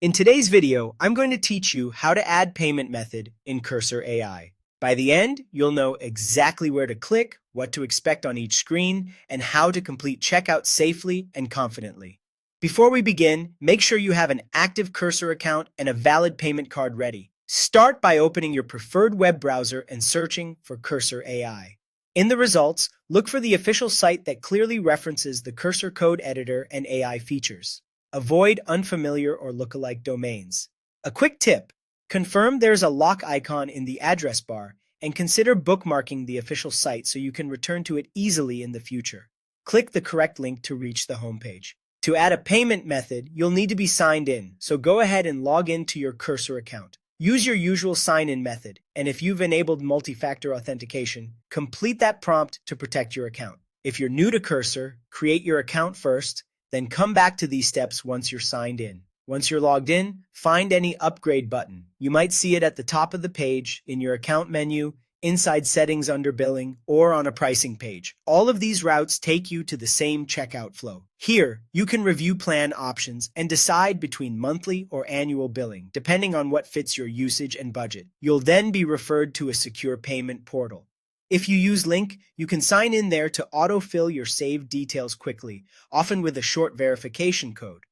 In today's video, I'm going to teach you how to add payment method in Cursor AI. By the end, you'll know exactly where to click, what to expect on each screen, and how to complete checkout safely and confidently. Before we begin, make sure you have an active Cursor account and a valid payment card ready. Start by opening your preferred web browser and searching for Cursor AI. In the results, look for the official site that clearly references the Cursor code editor and AI features. Avoid unfamiliar or lookalike domains. A quick tip: confirm there's a lock icon in the address bar and consider bookmarking the official site so you can return to it easily in the future. Click the correct link to reach the homepage. To add a payment method, you'll need to be signed in, so go ahead and log in to your Cursor account. Use your usual sign-in method, and if you've enabled multi-factor authentication, complete that prompt to protect your account. If you're new to Cursor, create your account first, then come back to these steps once you're signed in. Once you're logged in, find any upgrade button. You might see it at the top of the page, in your account menu, inside settings under billing, or on a pricing page. All of these routes take you to the same checkout flow. Here, you can review plan options and decide between monthly or annual billing, depending on what fits your usage and budget. You'll then be referred to a secure payment portal. If you use Link, you can sign in there to autofill your saved details quickly, often with a short verification code.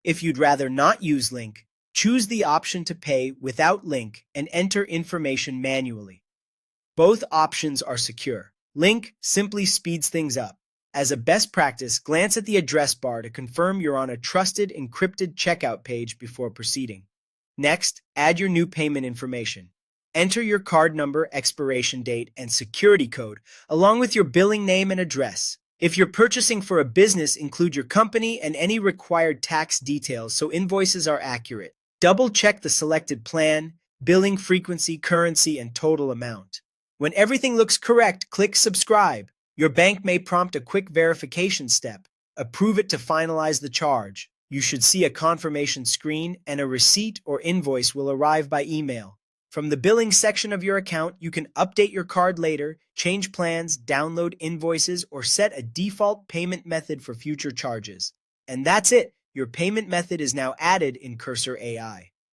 If you'd rather not use Link, choose the option to pay without Link and enter information manually. Both options are secure. Link simply speeds things up. As a best practice, glance at the address bar to confirm you're on a trusted, encrypted checkout page before proceeding. Next, add your new payment information. Enter your card number, expiration date, and security code, along with your billing name and address. If you're purchasing for a business, include your company and any required tax details so invoices are accurate. Double-check the selected plan, billing frequency, currency, and total amount. When everything looks correct, click Subscribe. Your bank may prompt a quick verification step. Approve it to finalize the charge. You should see a confirmation screen, and a receipt or invoice will arrive by email. From the billing section of your account, you can update your card later, change plans, download invoices, or set a default payment method for future charges. And that's it. Your payment method is now added in Cursor AI.